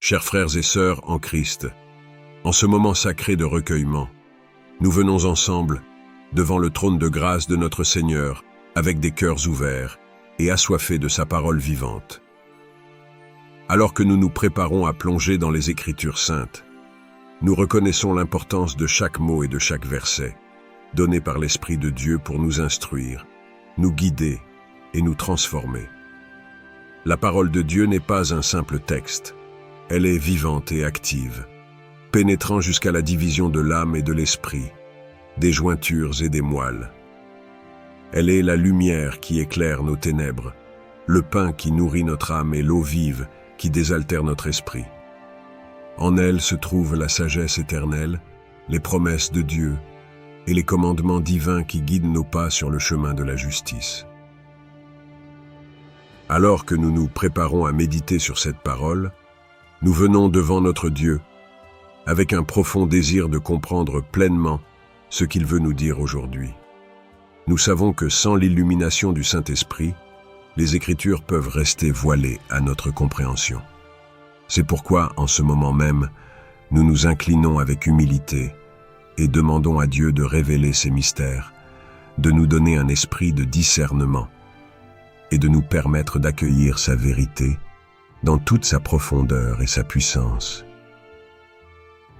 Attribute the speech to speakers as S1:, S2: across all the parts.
S1: Chers frères et sœurs en Christ, en ce moment sacré de recueillement, nous venons ensemble devant le trône de grâce de notre Seigneur avec des cœurs ouverts et assoiffés de sa parole vivante. Alors que nous nous préparons à plonger dans les Écritures saintes, nous reconnaissons l'importance de chaque mot et de chaque verset, donné par l'Esprit de Dieu pour nous instruire, nous guider et nous transformer. La parole de Dieu n'est pas un simple texte, elle est vivante et active, pénétrant jusqu'à la division de l'âme et de l'esprit, des jointures et des moelles. Elle est la lumière qui éclaire nos ténèbres, le pain qui nourrit notre âme et l'eau vive qui désaltère notre esprit. En elle se trouve la sagesse éternelle, les promesses de Dieu et les commandements divins qui guident nos pas sur le chemin de la justice. Alors que nous nous préparons à méditer sur cette parole, nous venons devant notre Dieu avec un profond désir de comprendre pleinement ce qu'il veut nous dire aujourd'hui. Nous savons que sans l'illumination du Saint-Esprit, les Écritures peuvent rester voilées à notre compréhension. C'est pourquoi, en ce moment même, nous nous inclinons avec humilité et demandons à Dieu de révéler ses mystères, de nous donner un esprit de discernement et de nous permettre d'accueillir sa vérité dans toute sa profondeur et sa puissance.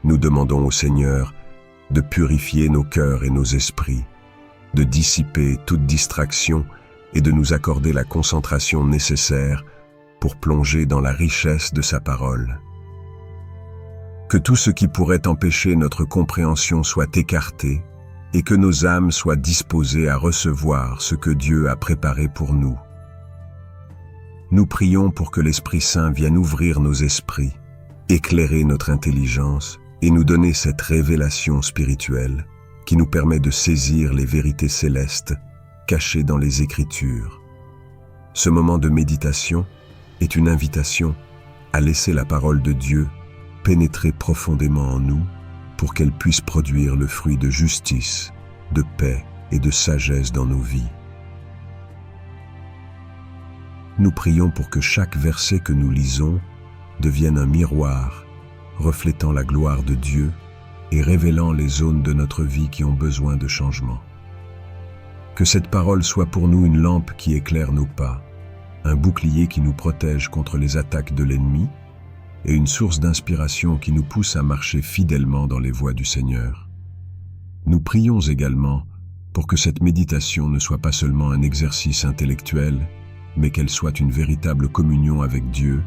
S1: Nous demandons au Seigneur de purifier nos cœurs et nos esprits, de dissiper toute distraction et de nous accorder la concentration nécessaire pour plonger dans la richesse de sa parole. Que tout ce qui pourrait empêcher notre compréhension soit écarté et que nos âmes soient disposées à recevoir ce que Dieu a préparé pour nous. Nous prions pour que l'Esprit Saint vienne ouvrir nos esprits, éclairer notre intelligence et nous donner cette révélation spirituelle qui nous permet de saisir les vérités célestes cachées dans les Écritures. Ce moment de méditation est une invitation à laisser la parole de Dieu pénétrer profondément en nous pour qu'elle puisse produire le fruit de justice, de paix et de sagesse dans nos vies. Nous prions pour que chaque verset que nous lisons devienne un miroir reflétant la gloire de Dieu et révélant les zones de notre vie qui ont besoin de changement. Que cette parole soit pour nous une lampe qui éclaire nos pas, un bouclier qui nous protège contre les attaques de l'ennemi et une source d'inspiration qui nous pousse à marcher fidèlement dans les voies du Seigneur. Nous prions également pour que cette méditation ne soit pas seulement un exercice intellectuel, mais qu'elle soit une véritable communion avec Dieu,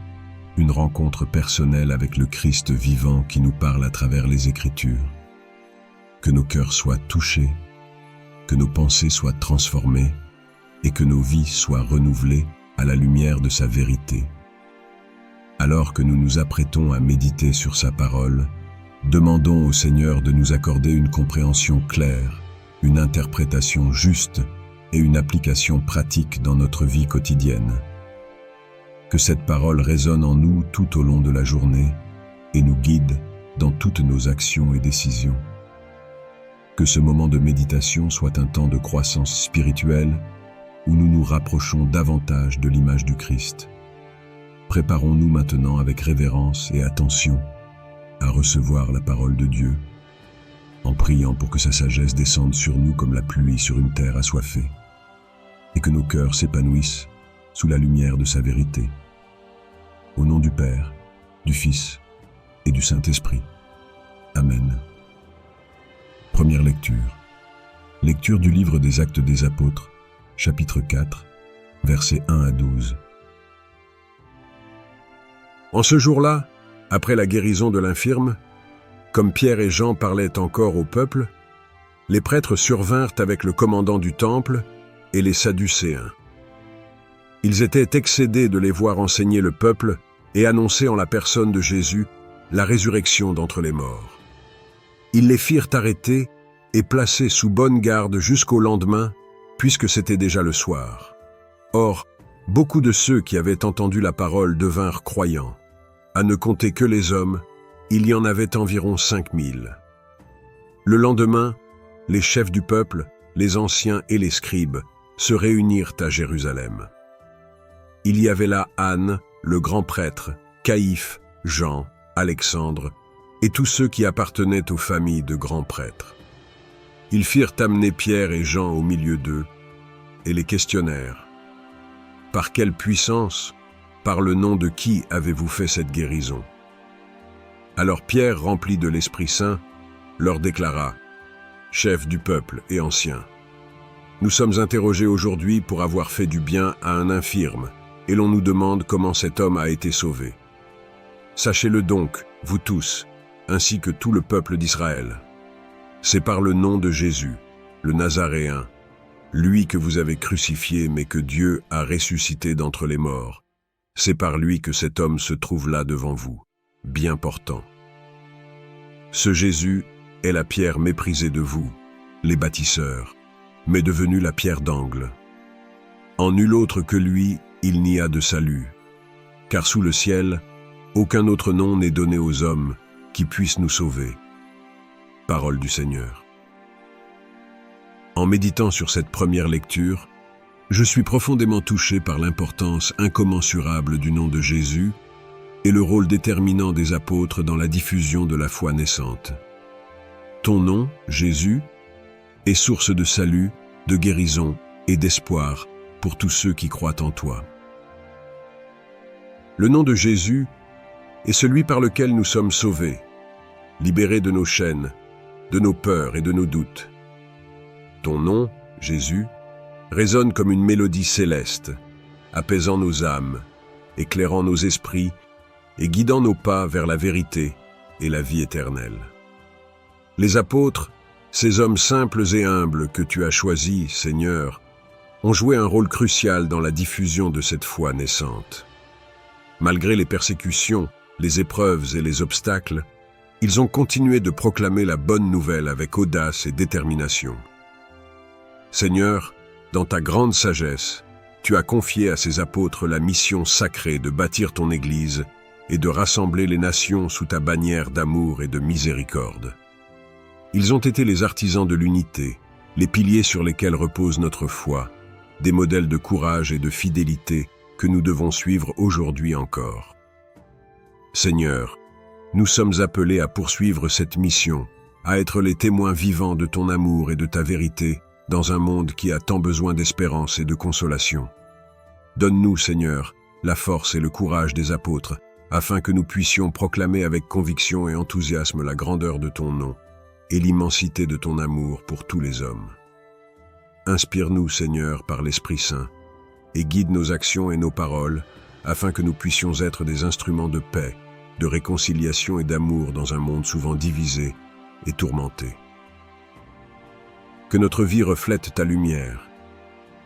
S1: une rencontre personnelle avec le Christ vivant qui nous parle à travers les Écritures. Que nos cœurs soient touchés, que nos pensées soient transformées et que nos vies soient renouvelées à la lumière de sa vérité. Alors que nous nous apprêtons à méditer sur sa parole, demandons au Seigneur de nous accorder une compréhension claire, une interprétation juste et une application pratique dans notre vie quotidienne. Que cette parole résonne en nous tout au long de la journée et nous guide dans toutes nos actions et décisions. Que ce moment de méditation soit un temps de croissance spirituelle où nous nous rapprochons davantage de l'image du Christ. Préparons-nous maintenant avec révérence et attention à recevoir la parole de Dieu, en priant pour que sa sagesse descende sur nous comme la pluie sur une terre assoiffée, et que nos cœurs s'épanouissent sous la lumière de sa vérité. Au nom du Père, du Fils et du Saint-Esprit. Amen. Première lecture. Lecture du livre des Actes des Apôtres, chapitre 4, versets 1 à 12. En ce jour-là, après la guérison de l'infirme, comme Pierre et Jean parlaient encore au peuple, les prêtres survinrent avec le commandant du temple et les Sadducéens. Ils étaient excédés de les voir enseigner le peuple et annoncer en la personne de Jésus la résurrection d'entre les morts. Ils les firent arrêter et placer sous bonne garde jusqu'au lendemain, puisque c'était déjà le soir. Or, beaucoup de ceux qui avaient entendu la parole devinrent croyants. À ne compter que les hommes, il y en avait environ 5000. Le lendemain, les chefs du peuple, les anciens et les scribes se réunirent à Jérusalem. Il y avait là Anne, le grand prêtre, Caïphe, Jean, Alexandre et tous ceux qui appartenaient aux familles de grands prêtres. Ils firent amener Pierre et Jean au milieu d'eux et les questionnèrent. « Par quelle puissance, par le nom de qui avez-vous fait cette guérison ?» Alors Pierre, rempli de l'Esprit Saint, leur déclara, « Chefs du peuple et anciens, nous sommes interrogés aujourd'hui pour avoir fait du bien à un infirme, et l'on nous demande comment cet homme a été sauvé. Sachez-le donc, vous tous, ainsi que tout le peuple d'Israël. C'est par le nom de Jésus, le Nazaréen, lui que vous avez crucifié mais que Dieu a ressuscité d'entre les morts. C'est par lui que cet homme se trouve là devant vous, bien portant. Ce Jésus est la pierre méprisée de vous, les bâtisseurs, mais devenue la pierre d'angle. En nul autre que lui, il n'y a de salut, car sous le ciel, aucun autre nom n'est donné aux hommes qui puisse nous sauver. » Parole du Seigneur. En méditant sur cette première lecture, je suis profondément touché par l'importance incommensurable du nom de Jésus et le rôle déterminant des apôtres dans la diffusion de la foi naissante. Ton nom, Jésus, est source de salut, de guérison et d'espoir pour tous ceux qui croient en toi. Le nom de Jésus est celui par lequel nous sommes sauvés, libérés de nos chaînes, de nos peurs et de nos doutes. Ton nom, Jésus, résonne comme une mélodie céleste, apaisant nos âmes, éclairant nos esprits et guidant nos pas vers la vérité et la vie éternelle. Les apôtres, ces hommes simples et humbles que tu as choisis, Seigneur, ont joué un rôle crucial dans la diffusion de cette foi naissante. Malgré les persécutions, les épreuves et les obstacles, ils ont continué de proclamer la bonne nouvelle avec audace et détermination. Seigneur, dans ta grande sagesse, tu as confié à ces apôtres la mission sacrée de bâtir ton Église et de rassembler les nations sous ta bannière d'amour et de miséricorde. Ils ont été les artisans de l'unité, les piliers sur lesquels repose notre foi, des modèles de courage et de fidélité que nous devons suivre aujourd'hui encore. Seigneur, nous sommes appelés à poursuivre cette mission, à être les témoins vivants de ton amour et de ta vérité dans un monde qui a tant besoin d'espérance et de consolation. Donne-nous, Seigneur, la force et le courage des apôtres, afin que nous puissions proclamer avec conviction et enthousiasme la grandeur de ton nom et l'immensité de ton amour pour tous les hommes. Inspire-nous, Seigneur, par l'Esprit Saint, et guide nos actions et nos paroles, afin que nous puissions être des instruments de paix, de réconciliation et d'amour dans un monde souvent divisé et tourmenté. Que notre vie reflète ta lumière,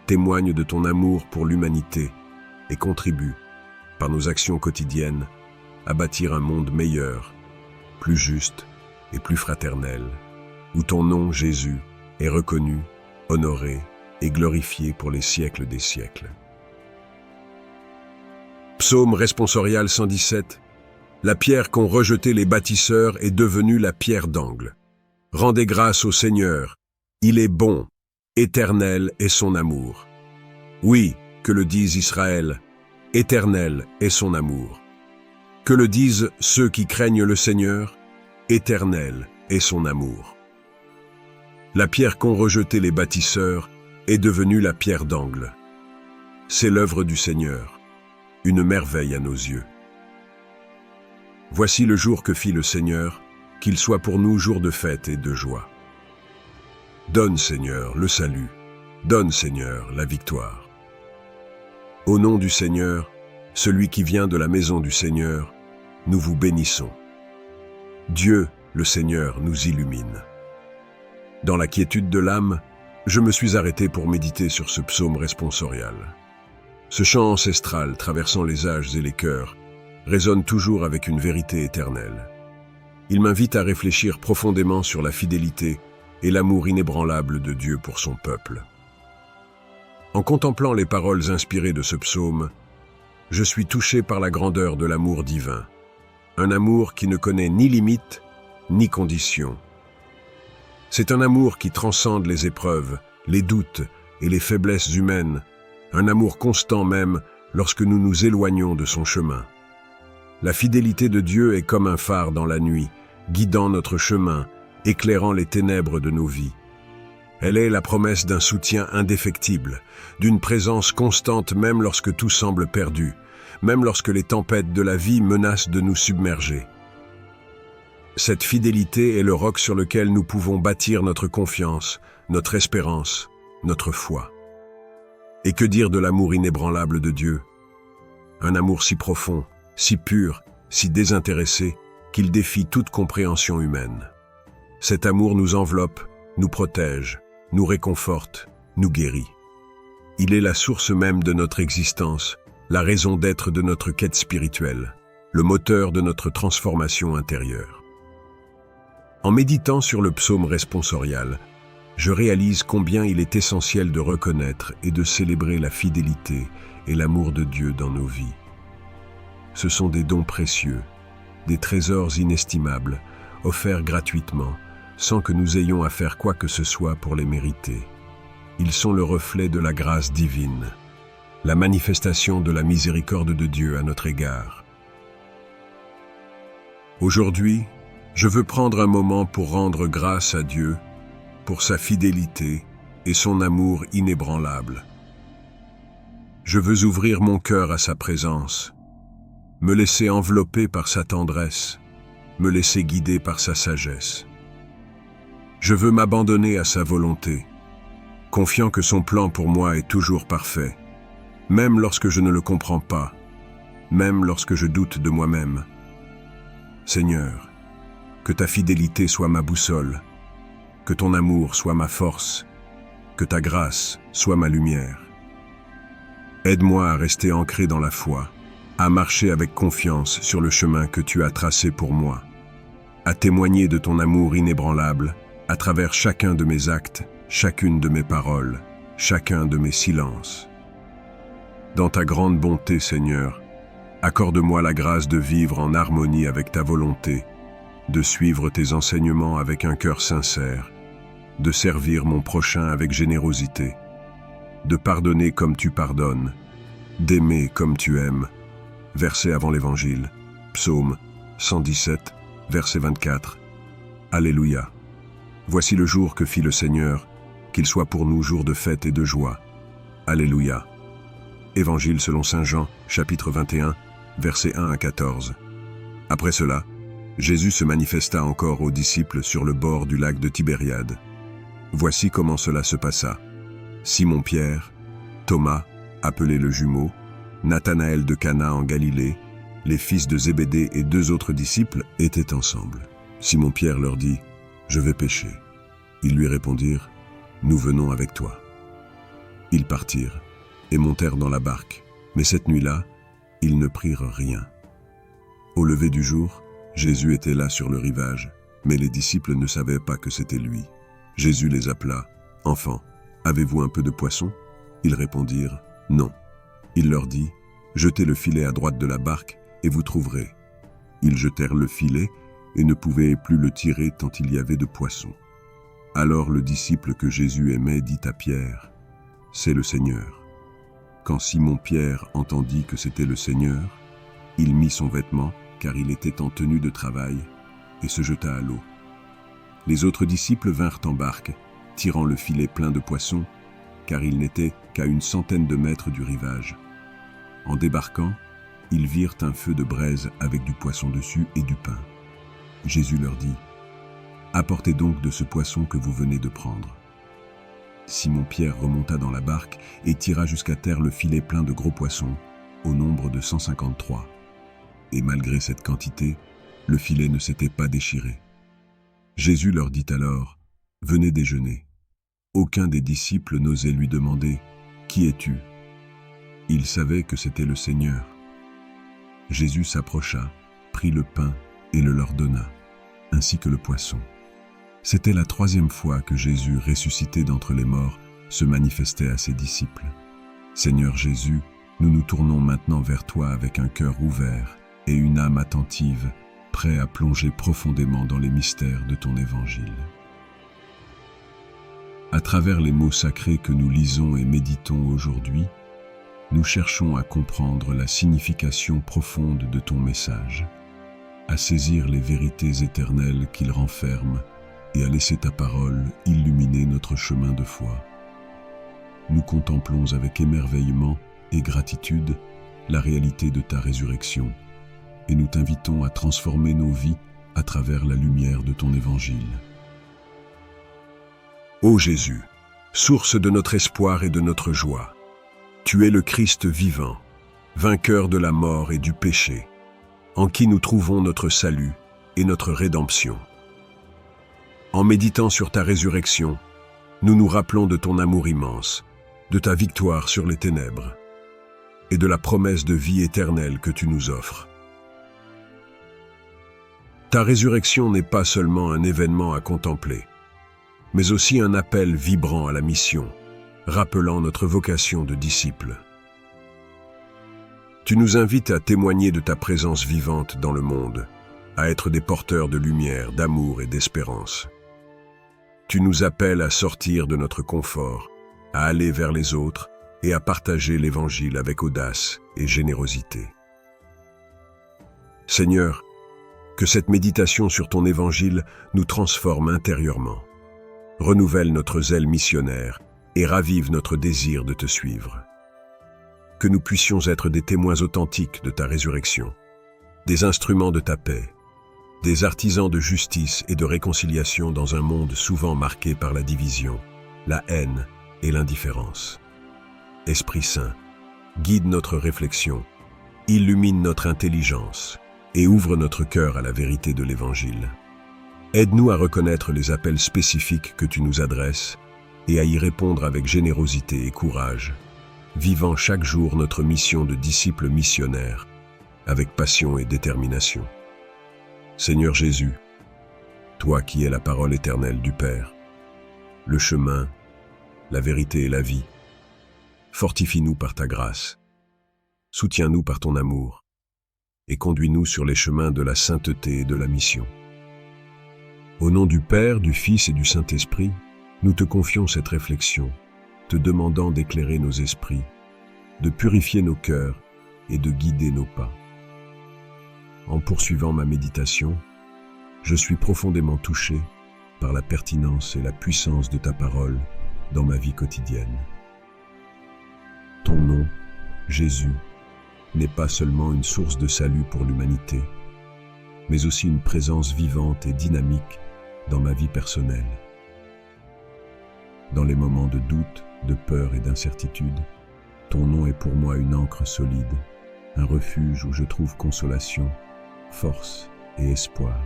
S1: témoigne de ton amour pour l'humanité et contribue, par nos actions quotidiennes, à bâtir un monde meilleur, plus juste et plus fraternel, où ton nom, Jésus, est reconnu, honoré et glorifié pour les siècles des siècles. Psaume responsorial 117. La pierre qu'ont rejetée les bâtisseurs est devenue la pierre d'angle. Rendez grâce au Seigneur, il est bon, éternel est son amour. Oui, que le dise Israël, éternel est son amour. Que le disent ceux qui craignent le Seigneur, éternel est son amour. La pierre qu'ont rejetée les bâtisseurs est devenue la pierre d'angle. C'est l'œuvre du Seigneur, une merveille à nos yeux. Voici le jour que fit le Seigneur, qu'il soit pour nous jour de fête et de joie. Donne, Seigneur, le salut, donne, Seigneur, la victoire. Au nom du Seigneur, celui qui vient de la maison du Seigneur, nous vous bénissons. Dieu, le Seigneur, nous illumine. Dans la quiétude de l'âme, je me suis arrêté pour méditer sur ce psaume responsorial. Ce chant ancestral traversant les âges et les cœurs résonne toujours avec une vérité éternelle. Il m'invite à réfléchir profondément sur la fidélité et l'amour inébranlable de Dieu pour son peuple. En contemplant les paroles inspirées de ce psaume, je suis touché par la grandeur de l'amour divin, un amour qui ne connaît ni limite ni condition. C'est un amour qui transcende les épreuves, les doutes et les faiblesses humaines, un amour constant même lorsque nous nous éloignons de son chemin. La fidélité de Dieu est comme un phare dans la nuit, guidant notre chemin, éclairant les ténèbres de nos vies. Elle est la promesse d'un soutien indéfectible, d'une présence constante même lorsque tout semble perdu, même lorsque les tempêtes de la vie menacent de nous submerger. Cette fidélité est le roc sur lequel nous pouvons bâtir notre confiance, notre espérance, notre foi. Et que dire de l'amour inébranlable de Dieu? Un amour si profond, si pur, si désintéressé, qu'il défie toute compréhension humaine. Cet amour nous enveloppe, nous protège, nous réconforte, nous guérit. Il est la source même de notre existence, la raison d'être de notre quête spirituelle, le moteur de notre transformation intérieure. En méditant sur le psaume responsorial, je réalise combien il est essentiel de reconnaître et de célébrer la fidélité et l'amour de Dieu dans nos vies. Ce sont des dons précieux, des trésors inestimables, offerts gratuitement, sans que nous ayons à faire quoi que ce soit pour les mériter. Ils sont le reflet de la grâce divine, la manifestation de la miséricorde de Dieu à notre égard. Aujourd'hui, je veux prendre un moment pour rendre grâce à Dieu pour sa fidélité et son amour inébranlable. Je veux ouvrir mon cœur à sa présence, me laisser envelopper par sa tendresse, me laisser guider par sa sagesse. Je veux m'abandonner à sa volonté, confiant que son plan pour moi est toujours parfait, même lorsque je ne le comprends pas, même lorsque je doute de moi-même. Seigneur, que ta fidélité soit ma boussole, que ton amour soit ma force, que ta grâce soit ma lumière. Aide-moi à rester ancré dans la foi, à marcher avec confiance sur le chemin que tu as tracé pour moi, à témoigner de ton amour inébranlable à travers chacun de mes actes, chacune de mes paroles, chacun de mes silences. Dans ta grande bonté, Seigneur, accorde-moi la grâce de vivre en harmonie avec ta volonté, de suivre tes enseignements avec un cœur sincère, de servir mon prochain avec générosité, de pardonner comme tu pardonnes, d'aimer comme tu aimes. Verset avant l'Évangile, Psaume 117, verset 24. Alléluia. Voici le jour que fit le Seigneur, qu'il soit pour nous jour de fête et de joie. Alléluia. Évangile selon saint Jean, chapitre 21, versets 1 à 14. Après cela, Jésus se manifesta encore aux disciples sur le bord du lac de Tibériade. Voici comment cela se passa. Simon-Pierre, Thomas, appelé le jumeau, Nathanaël de Cana en Galilée, les fils de Zébédée et 2 autres disciples étaient ensemble. Simon-Pierre leur dit : « Je vais pêcher. » Ils lui répondirent : « Nous venons avec toi. » Ils partirent et montèrent dans la barque, mais cette nuit-là, ils ne prirent rien. Au lever du jour, Jésus était là sur le rivage, mais les disciples ne savaient pas que c'était lui. Jésus les appela : « Enfants, avez-vous un peu de poisson ?» Ils répondirent : « Non. » Il leur dit : « Jetez le filet à droite de la barque et vous trouverez. » Ils jetèrent le filet et ne pouvaient plus le tirer tant il y avait de poissons. Alors le disciple que Jésus aimait dit à Pierre : « C'est le Seigneur. » Quand Simon-Pierre entendit que c'était le Seigneur, il mit son vêtement, car il était en tenue de travail, et se jeta à l'eau. Les autres disciples vinrent en barque, tirant le filet plein de poissons, car ils n'étaient qu'à 100 de mètres du rivage. En débarquant, ils virent un feu de braise avec du poisson dessus et du pain. Jésus leur dit : « Apportez donc de ce poisson que vous venez de prendre. » Simon-Pierre remonta dans la barque et tira jusqu'à terre le filet plein de gros poissons, au nombre de 153. Et malgré cette quantité, le filet ne s'était pas déchiré. Jésus leur dit alors : « Venez déjeuner. » Aucun des disciples n'osait lui demander : « Qui es-tu » Il savait que c'était le Seigneur. Jésus s'approcha, prit le pain et le leur donna, ainsi que le poisson. C'était la 3e fois que Jésus, ressuscité d'entre les morts, se manifestait à ses disciples. Seigneur Jésus, nous nous tournons maintenant vers toi avec un cœur ouvert et une âme attentive, prêt à plonger profondément dans les mystères de ton évangile. À travers les mots sacrés que nous lisons et méditons aujourd'hui, nous cherchons à comprendre la signification profonde de ton message, à saisir les vérités éternelles qu'il renferme et à laisser ta parole illuminer notre chemin de foi. Nous contemplons avec émerveillement et gratitude la réalité de ta résurrection et nous t'invitons à transformer nos vies à travers la lumière de ton évangile. Ô Jésus, source de notre espoir et de notre joie, tu es le Christ vivant, vainqueur de la mort et du péché, en qui nous trouvons notre salut et notre rédemption. En méditant sur ta résurrection, nous nous rappelons de ton amour immense, de ta victoire sur les ténèbres et de la promesse de vie éternelle que tu nous offres. Ta résurrection n'est pas seulement un événement à contempler, mais aussi un appel vibrant à la mission, rappelant notre vocation de disciple. Tu nous invites à témoigner de ta présence vivante dans le monde, à être des porteurs de lumière, d'amour et d'espérance. Tu nous appelles à sortir de notre confort, à aller vers les autres et à partager l'Évangile avec audace et générosité. Seigneur, que cette méditation sur ton Évangile nous transforme intérieurement, renouvelle notre zèle missionnaire et ravive notre désir de te suivre. Que nous puissions être des témoins authentiques de ta résurrection, des instruments de ta paix, des artisans de justice et de réconciliation dans un monde souvent marqué par la division, la haine et l'indifférence. Esprit Saint, guide notre réflexion, illumine notre intelligence et ouvre notre cœur à la vérité de l'Évangile. Aide-nous à reconnaître les appels spécifiques que tu nous adresses et à y répondre avec générosité et courage, vivant chaque jour notre mission de disciples missionnaires avec passion et détermination. Seigneur Jésus, toi qui es la parole éternelle du Père, le chemin, la vérité et la vie, fortifie-nous par ta grâce, soutiens-nous par ton amour et conduis-nous sur les chemins de la sainteté et de la mission. Au nom du Père, du Fils et du Saint-Esprit, nous te confions cette réflexion, te demandant d'éclairer nos esprits, de purifier nos cœurs et de guider nos pas. En poursuivant ma méditation, je suis profondément touché par la pertinence et la puissance de ta parole dans ma vie quotidienne. Ton nom, Jésus, n'est pas seulement une source de salut pour l'humanité, mais aussi une présence vivante et dynamique dans ma vie personnelle. Dans les moments de doute, de peur et d'incertitude, ton nom est pour moi une ancre solide, un refuge où je trouve consolation, force et espoir.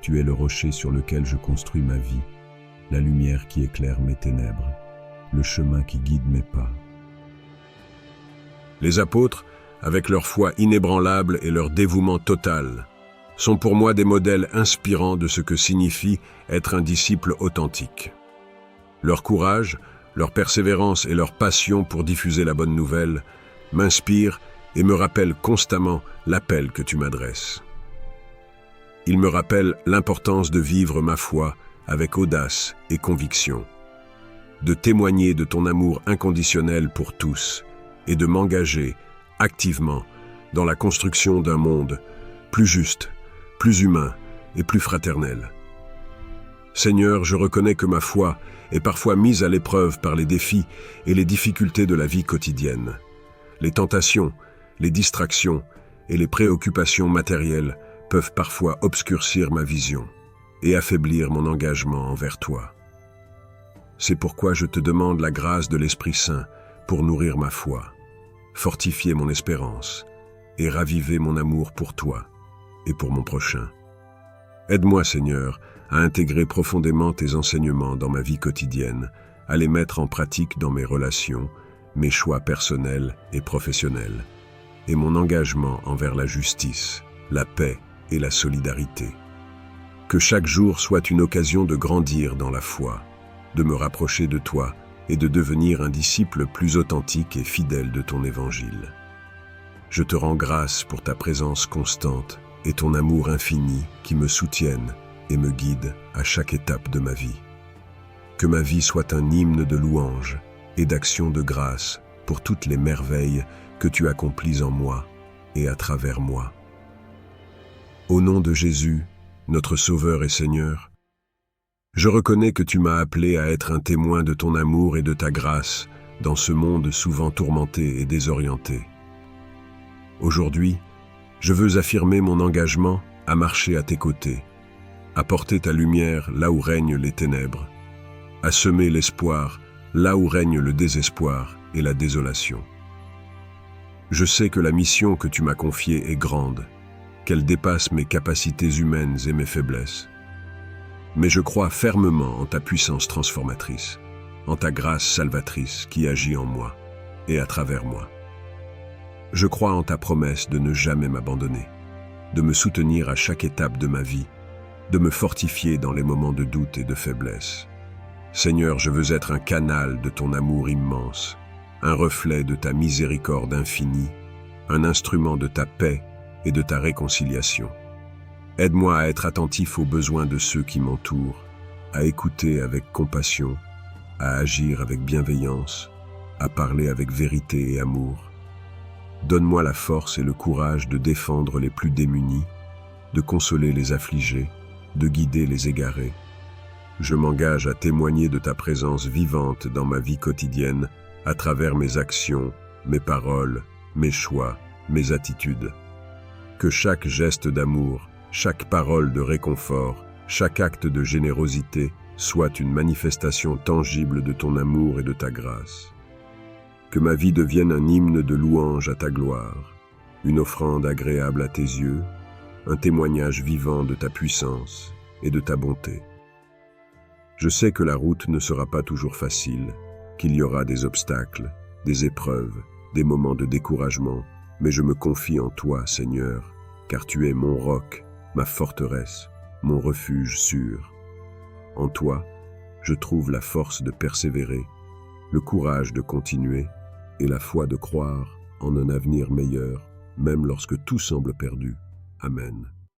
S1: Tu es le rocher sur lequel je construis ma vie, la lumière qui éclaire mes ténèbres, le chemin qui guide mes pas. Les apôtres, avec leur foi inébranlable et leur dévouement total, sont pour moi des modèles inspirants de ce que signifie être un disciple authentique. Leur courage, leur persévérance et leur passion pour diffuser la bonne nouvelle m'inspirent et me rappellent constamment l'appel que tu m'adresses. Ils me rappellent l'importance de vivre ma foi avec audace et conviction, de témoigner de ton amour inconditionnel pour tous et de m'engager activement dans la construction d'un monde plus juste, plus humain et plus fraternel. Seigneur, je reconnais que ma foi est parfois mise à l'épreuve par les défis et les difficultés de la vie quotidienne. Les tentations, les distractions et les préoccupations matérielles peuvent parfois obscurcir ma vision et affaiblir mon engagement envers toi. C'est pourquoi je te demande la grâce de l'Esprit Saint pour nourrir ma foi, fortifier mon espérance et raviver mon amour pour toi et pour mon prochain. Aide-moi, Seigneur, à intégrer profondément tes enseignements dans ma vie quotidienne, à les mettre en pratique dans mes relations, mes choix personnels et professionnels, et mon engagement envers la justice, la paix et la solidarité. Que chaque jour soit une occasion de grandir dans la foi, de me rapprocher de toi et de devenir un disciple plus authentique et fidèle de ton évangile. Je te rends grâce pour ta présence constante et ton amour infini qui me soutiennent et me guident à chaque étape de ma vie. Que ma vie soit un hymne de louange et d'action de grâce pour toutes les merveilles que tu accomplis en moi et à travers moi. Au nom de Jésus, notre Sauveur et Seigneur, je reconnais que tu m'as appelé à être un témoin de ton amour et de ta grâce dans ce monde souvent tourmenté et désorienté. Aujourd'hui, je veux affirmer mon engagement à marcher à tes côtés, à porter ta lumière là où règnent les ténèbres, à semer l'espoir là où règne le désespoir et la désolation. Je sais que la mission que tu m'as confiée est grande, qu'elle dépasse mes capacités humaines et mes faiblesses. Mais je crois fermement en ta puissance transformatrice, en ta grâce salvatrice qui agit en moi et à travers moi. Je crois en ta promesse de ne jamais m'abandonner, de me soutenir à chaque étape de ma vie, de me fortifier dans les moments de doute et de faiblesse. Seigneur, je veux être un canal de ton amour immense, un reflet de ta miséricorde infinie, un instrument de ta paix et de ta réconciliation. Aide-moi à être attentif aux besoins de ceux qui m'entourent, à écouter avec compassion, à agir avec bienveillance, à parler avec vérité et amour. Donne-moi la force et le courage de défendre les plus démunis, de consoler les affligés, de guider les égarés. Je m'engage à témoigner de ta présence vivante dans ma vie quotidienne, à travers mes actions, mes paroles, mes choix, mes attitudes. Que chaque geste d'amour, chaque parole de réconfort, chaque acte de générosité soit une manifestation tangible de ton amour et de ta grâce. Que ma vie devienne un hymne de louange à ta gloire, une offrande agréable à tes yeux, un témoignage vivant de ta puissance et de ta bonté. Je sais que la route ne sera pas toujours facile, qu'il y aura des obstacles, des épreuves, des moments de découragement, mais je me confie en toi, Seigneur, car tu es mon roc, ma forteresse, mon refuge sûr. En toi, je trouve la force de persévérer, le courage de continuer et la foi de croire en un avenir meilleur, même lorsque tout semble perdu. Amen.